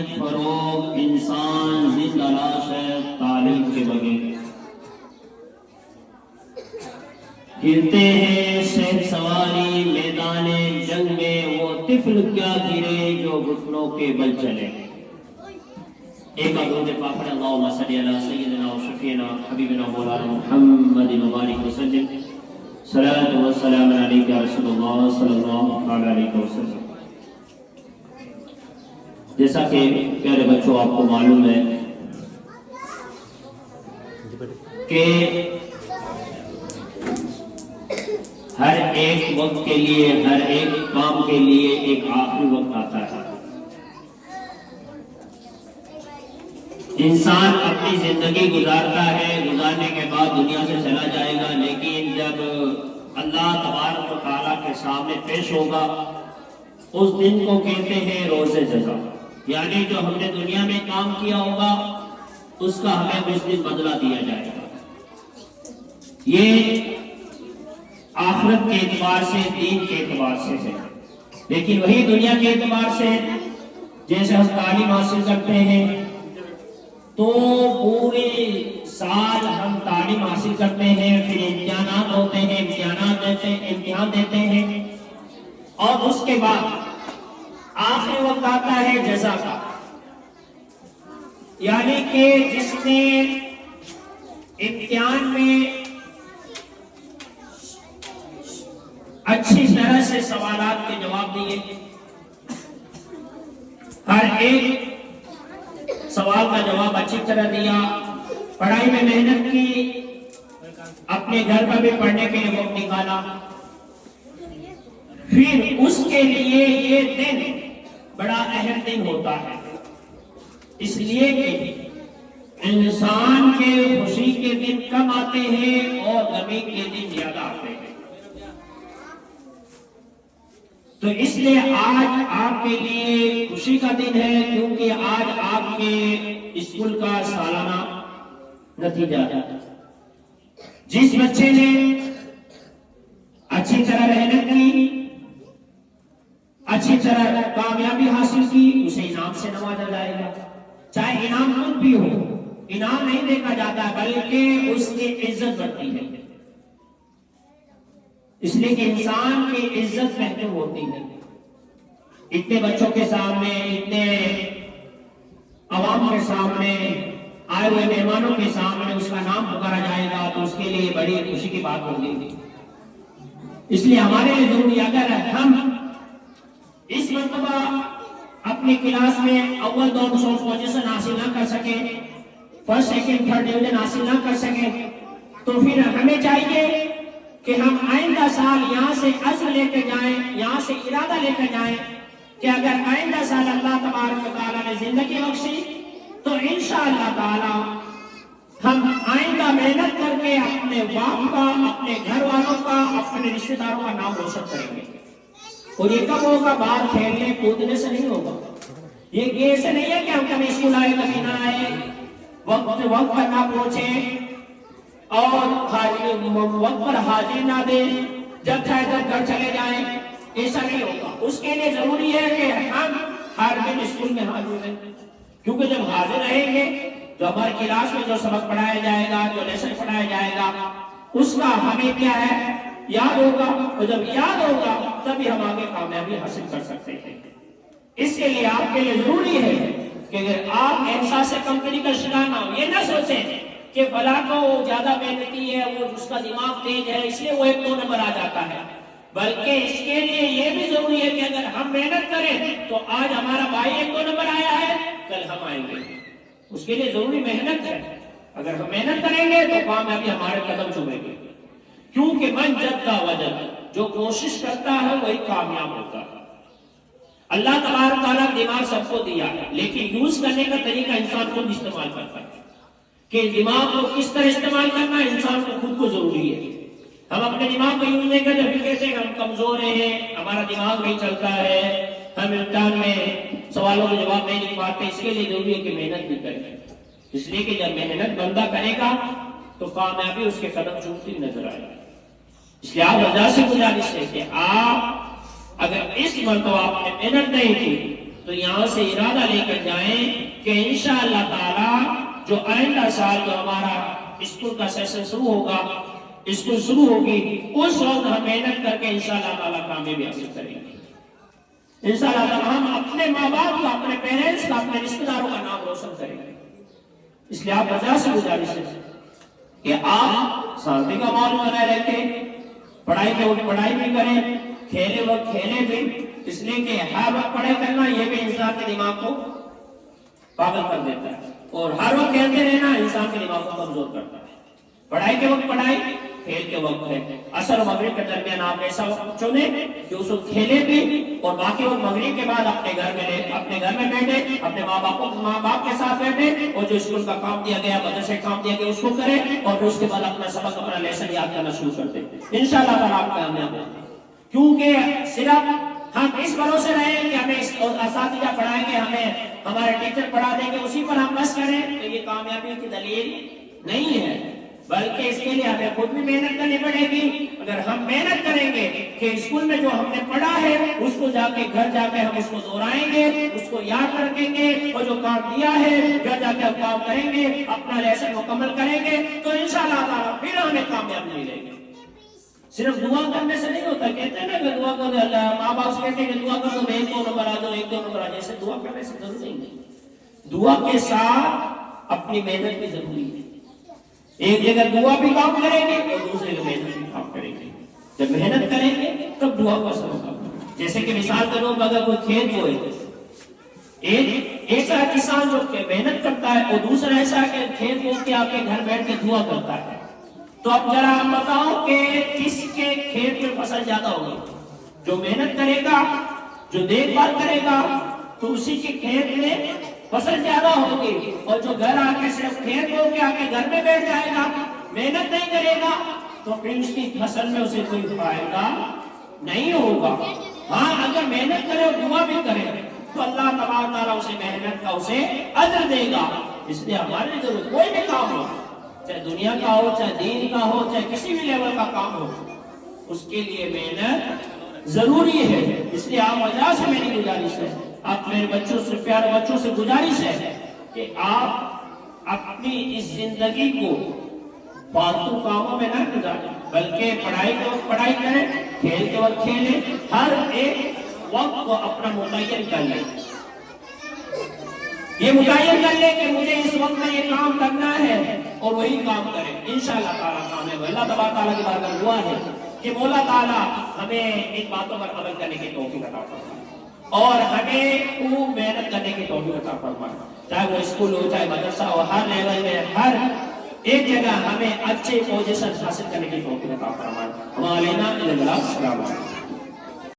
فروغ انسان زندہ لاش ہے تعلیم کے بغیر. گرتے ہیں شہر سواری میدان جنگ میں وہ طفل کیا گرے جو گھٹنوں کے بل چلے. ایک درود پاک پڑھیں اللہم صلی علی سیدنا و شفیعنا حبیبنا مولانا محمد مبارک وسلم. صلاۃ و سلام علیک یا رسول اللہ صلی اللہ علیہ وسلم. جیسا کہ پیارے بچوں آپ کو معلوم ہے کہ ہر ایک وقت کے لیے ہر ایک کام کے لیے ایک آخری وقت آتا ہے. انسان اپنی زندگی گزارتا ہے, گزارنے کے بعد دنیا سے چلا جائے گا, لیکن جب اللہ تبارک و تعالیٰ کے سامنے پیش ہوگا اس دن کو کہتے ہیں روز جزا. یعنی جو ہم نے دنیا میں کام کیا ہوگا اس کا ہمیں اس دن بدلہ دیا جائے گا. یہ آخرت کے اعتبار سے, دین کے اعتبار سے ہے. لیکن وہی دنیا کے اعتبار سے جیسے ہم تعلیم حاصل کرتے ہیں تو پورے سال ہم تعلیم حاصل کرتے ہیں, پھر امتحانات ہوتے ہیں, امتحان دیتے ہیں, اور اس کے بعد آخری وقت آتا ہے جزا کا. یعنی کہ جس نے امتحان میں اچھی طرح سے سوالات کے جواب دیے, ہر ایک سوال کا جواب اچھی طرح دیا, پڑھائی میں محنت کی, اپنے گھر پر بھی پڑھنے کے لیے وقت نکالا, پھر اس کے لیے یہ دن بڑا اہم دن ہوتا ہے. اس لیے کہ انسان کے خوشی کے دن کم آتے ہیں اور غمی کے دن زیادہ آتے ہیں. تو اس لیے آج آپ کے لیے خوشی کا دن ہے, کیونکہ آج آپ کے اسکول کا سالانہ نتیجہ ہے. جس بچے نے اچھی طرح محنت کی, اچھی طرح کامیابی حاصل کی, اسے انعام سے نوازا جائے گا. چاہے انعام کچھ بھی ہو, انعام نہیں دیکھا جاتا بلکہ اس کی عزت بڑھتی ہے. اس لیے کہ انسان کی عزت محفوظ ہوتی ہے. اتنے بچوں کے سامنے, اتنے عوام کے سامنے, آئے ہوئے مہمانوں کے سامنے اس کا نام پکارا جائے گا تو اس کے لیے بڑی خوشی کی بات ہوگی. اس لیے ہمارے لیے ضروری اگر ہم اس مرتبہ اپنی کلاس میں اول دوم پوزیشن حاصل نہ کر سکے, فرسٹ سیکنڈ تھرڈ ڈویژن حاصل نہ کر سکے, تو پھر ہمیں چاہیے کہ ہم آئندہ سال یہاں سے عزم لے کے جائیں, یہاں سے ارادہ لے کے جائیں کہ اگر آئندہ سال اللہ تبارک و تعالیٰ نے زندگی بخشی تو انشاءاللہ تعالیٰ ہم آئندہ محنت کر کے اپنے باپ کا, اپنے گھر والوں کا, اپنے رشتہ داروں کا نام روشن کریں گے. اور یہ کب ہوگا؟ باہر کھیلنے کودنے سے نہیں ہوگا. یہ ایسے نہیں ہے کہ ہم کبھی اسکول آئے کبھی نہ آئے, وقت پر نہ پہنچے اور وقت پر حاضری نہ دیں, جب چاہے تب گھر چلے جائیں, ایسا نہیں ہوگا. اس کے لیے ضروری ہے کہ ہم ہر دن اسکول میں حاضر رہیں, کیونکہ جب حاضر رہیں گے جو ہماری کلاس میں جو سبق پڑھایا جائے گا, جو لیسن پڑھایا جائے گا, اس کا ہمیں کیا ہے یاد ہوگا, اور جب یاد ہوگا تبھی ہم آگے کامیابی حاصل کر سکتے ہیں. اس کے لیے آپ کے لیے ضروری ہے کہ اگر آپ احساس کمتری کا شکار نہ ہو, یہ نہ سوچیں کہ بلا کو زیادہ محنتی ہے, وہ اس کا دماغ تیز ہے اس لیے وہ 1-2 نمبر آ جاتا ہے, بلکہ اس کے لیے یہ بھی ضروری ہے کہ اگر ہم محنت کریں تو آج ہمارا بھائی 1-2 نمبر آیا ہے, کل ہم آئیں گے. اس کے لیے ضروری محنت ہے. اگر ہم محنت کریں گے تو کامیابی ہمارے قدم چومے گی, کیونکہ من جد وجد, جو کوشش کرتا ہے وہی کامیاب ہوتا ہے. اللہ تبارک تعالیٰ دماغ سب کو دیا ہے, لیکن یوز کرنے کا طریقہ انسان خود استعمال کرتا ہے. کہ دماغ کو کس طرح استعمال کرنا انسان کو خود کو ضروری ہے. ہم اپنے دماغ کو یوز نہیں کرتے, پھر کہتے ہیں کہ ہم کمزور ہیں, ہمارا دماغ نہیں چلتا ہے, ہم امتحان میں سوالوں کے جواب نہیں لکھ پاتے. اس کے لیے ضروری ہے کہ محنت بھی کریں. اس لیے کہ جب محنت بندہ کرے گا تو کامیابی اس کے قدم چومتی نظر آئے گی. اس لیے آپ وجہ سے گزارش ہے کہ آپ اگر اس مرتبہ آپ نے محنت نہیں کی تو یہاں سے ارادہ لے کر جائیں کہ انشاءاللہ تعالی جو آئندہ سال جو ہمارا اسکول کا سیشن شروع ہوگا، اسکول شروع ہوگی، اس وقت ہم محنت کر کے انشاءاللہ تعالی کامیابی حاصل کریں گے۔ انشاءاللہ تعالی ہم اپنے ماں باپ کا، اپنے پیرنٹس کا، اپنے رشتہ داروں کا نام روشن کریں گے۔ اس لیے آپ وجہ سے گزارش ہے کہ آپ شانتی کا ماحول بنائے رکھیں، پڑھائی کے وقت پڑھائی بھی کریں، کھیلے وقت کھیلے بھی، اس لیے کہ ہر وقت پڑھائی کرنا یہ بھی انسان کے دماغ کو پاگل کر دیتا ہے، اور ہر وقت کھیلتے رہنا انسان کے دماغ کو کمزور کرتا ہے۔ پڑھائی کے وقت پڑھائی، کھیل کے وقت ہے۔ عصر و مغرب کے درمیان آپ ایسا وقت چنیں کہ اس وقت کھیلے بھی، اور باقی وقت مغرب کے بعد اپنے گھر میں بیٹھے، اپنے ماں باپ کے ساتھ بیٹھے، اور جو اسکول کا کام دیا گیا، مدرسے کا کام دیا گیا اس کو کریں، اور پھر اس کے بعد اپنا سبق، اپنا لیسن یاد کرنا شروع کر دیں۔ انشاءاللہ تعالیٰ آپ کامیاب ہوں گے، کیونکہ صرف ہم اس بھروسے رہیں کہ ہمیں اساتذہ پڑھائیں گے، ہمیں ہمارے ٹیچر پڑھا دیں گے، اسی پر ہم بس کریں، تو یہ کامیابی کی دلیل نہیں ہے، بلکہ اس کے لیے ہمیں خود بھی محنت کرنی پڑے گی۔ اگر ہم محنت کریں گے کہ اسکول میں جو ہم نے پڑھا ہے اس کو جا کے گھر جا کے ہم اس کو دہرائیں گے، اس کو یاد رکھیں گے، اور جو کام دیا ہے گھر جا کے ہم کام کریں گے، اپنا لیسن مکمل کریں گے، تو انشاءاللہ تعالیٰ پھر ہمیں کامیابی ملے گی۔ صرف دعا کرنے سے نہیں ہوتا، کہتے ہیں نا کہ دعا کرو، ماں باپ سے کہتے ہیں کہ دعا کرو تو 1-2 نمبر آ جاؤ، 1-2 نمبر آ جائے، ایسے دعا کرنے سے ضروری نہیں، دعا کے ساتھ اپنی محنت بھی ضروری ہے۔ ایک جگہ دعا بھی کام کریں گے اور دوسرے جگہ محنت بھی کام کریں گے۔ جب محنت کریں گے تب دعا کا اثر ہوگا۔ جیسے کہ مثال کے طور پر اگر کوئی کھیت بوئے، ایک ایسا کسان جو محنت کرتا ہے، اور دوسرا ایسا کہ کھیت بو کے آپ کے گھر بیٹھ کے دعا کرتا ہے، تو اب ذرا آپ بتاؤ کہ کس کے کھیت میں فصل زیادہ ہوگی؟ جو محنت کرے گا، جو دیکھ بھال کرے گا، تو اسی کے کھیت میں فصل زیادہ ہوگی، اور جو گھر آ کے صرف کھیت بو کے آ کے گھر میں بیٹھ جائے گا، محنت نہیں کرے گا، تو پھر اس کی فصل میں اسے کوئی فائدہ نہیں ہوگا۔ ہاں اگر محنت کرے اور دعا بھی کرے تو اللہ تبارک تعالیٰ اسے محنت کا اسے اجر دے گا۔ اس لیے ہمارے لیے ضرور کوئی بھی کام ہو، چاہے دنیا کا ہو، چاہے دین کا ہو، چاہے کسی بھی لیول کا کام ہو، اس کے لیے محنت ضروری ہے۔ اس لیے آپ وجہ سے میری گزارش ہے، آپ میرے بچوں سے، پیارے بچوں سے گزارش ہے کہ آپ اپنی اس زندگی کو فالتو کاموں میں نہ گزاریں، بلکہ پڑھائی کے وقت پڑھائی کریں، کھیل کے وقت کھیلیں، ہر ایک وقت کو اپنا متعین کر لیں۔ یہ متعین کر لیں کہ مجھے اس وقت میں یہ کام کرنا ہے، اور وہی کام کریں، انشاءاللہ تعالیٰ کامیاب۔ اللہ تبارک تعالیٰ کی بارگاہ دعا ہے کہ مولا تعالیٰ ہمیں ان باتوں پر عمل کرنے کی توفیق عطا فرمائے، اور ہمیں خوب محنت کرنے کی توفیق عطا فرمائے، چاہے وہ اسکول ہو، چاہے مدرسہ ہو، ہر لیول میں، ہر ایک جگہ ہمیں اچھے پوزیشن حاصل کرنے کی توفیق عطا فرمائے۔ وعلینا السلام علیکم۔